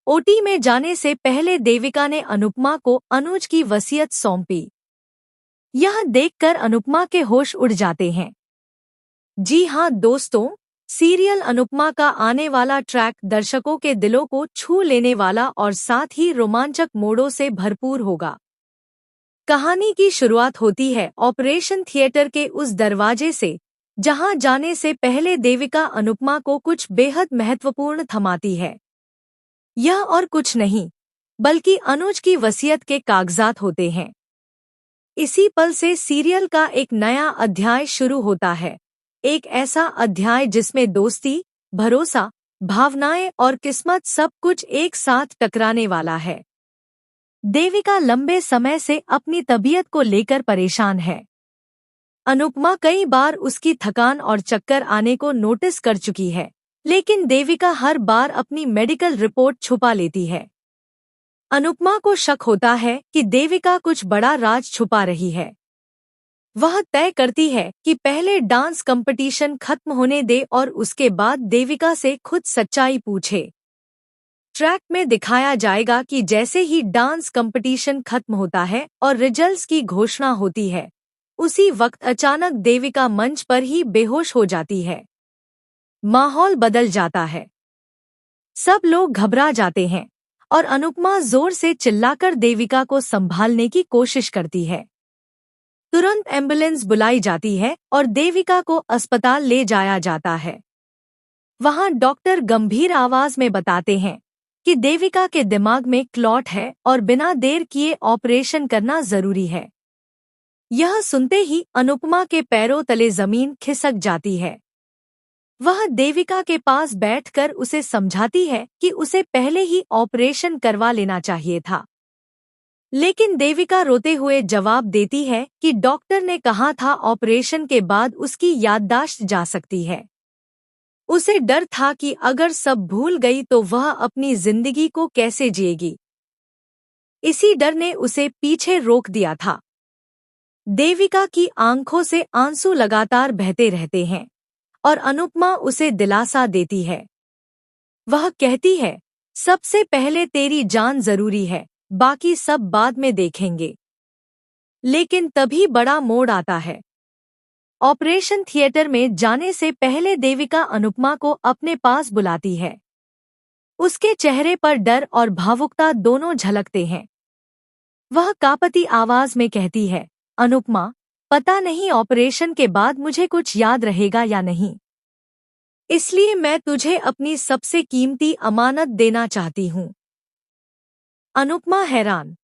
OT में जाने से पहले देविका ने अनुपमा को अनुज की वसीयत सौंपी। यह देखकर अनुपमा के होश उड़ जाते हैं। जी हाँ दोस्तों, सीरियल अनुपमा का आने वाला ट्रैक दर्शकों के दिलों को छू लेने वाला और साथ ही रोमांचक मोड़ों से भरपूर होगा। कहानी की शुरुआत होती है ऑपरेशन थिएटर के उस दरवाजे से, जहां जाने से पहले देविका अनुपमा को कुछ बेहद महत्वपूर्ण थमाती है। यह और कुछ नहीं, बल्कि अनुज की वसीयत के कागजात होते हैं। इसी पल से सीरियल का एक नया अध्याय शुरू होता है। एक ऐसा अध्याय जिसमें दोस्ती, भरोसा, भावनाएं और किस्मत सब कुछ एक साथ टकराने वाला है। देविका लंबे समय से अपनी तबीयत को लेकर परेशान है। अनुपमा कई बार उसकी थकान और चक्कर आने को नोटिस कर चुकी है, लेकिन देविका हर बार अपनी मेडिकल रिपोर्ट छुपा लेती है। अनुपमा को शक होता है कि देविका कुछ बड़ा राज छुपा रही है। वह तय करती है कि पहले डांस कंपटीशन खत्म होने दे और उसके बाद देविका से खुद सच्चाई पूछे। ट्रैक में दिखाया जाएगा कि जैसे ही डांस कंपटीशन खत्म होता है और रिजल्ट्स की घोषणा होती है, उसी वक्त अचानक देविका मंच पर ही बेहोश हो जाती है। माहौल बदल जाता है। सब लोग घबरा जाते हैं और अनुपमा जोर से चिल्लाकर देविका को संभालने की कोशिश करती है। तुरंत एम्बुलेंस बुलाई जाती है और देविका को अस्पताल ले जाया जाता है। वहां डॉक्टर गंभीर आवाज में बताते हैं कि देविका के दिमाग में क्लॉट है और बिना देर किए ऑपरेशन करना जरूरी है। यह सुनते ही अनुपमा के पैरों तले जमीन खिसक जाती है। वह देविका के पास बैठकर उसे समझाती है कि उसे पहले ही ऑपरेशन करवा लेना चाहिए था। लेकिन देविका रोते हुए जवाब देती है कि डॉक्टर ने कहा था ऑपरेशन के बाद उसकी याददाश्त जा सकती है। उसे डर था कि अगर सब भूल गई तो वह अपनी जिंदगी को कैसे जिएगी। इसी डर ने उसे पीछे रोक दिया था। देविका की आंखों से आंसू लगातार बहते रहते हैं और अनुपमा उसे दिलासा देती है। वह कहती है, सबसे पहले तेरी जान जरूरी है, बाकी सब बाद में देखेंगे। लेकिन तभी बड़ा मोड़ आता है। ऑपरेशन थिएटर में जाने से पहले देविका अनुपमा को अपने पास बुलाती है। उसके चेहरे पर डर और भावुकता दोनों झलकते हैं। वह कांपती आवाज में कहती है, अनुपमा, पता नहीं ऑपरेशन के बाद मुझे कुछ याद रहेगा या नहीं। इसलिए मैं तुझे अपनी सबसे कीमती अमानत देना चाहती हूँ। अनुपमा हैरान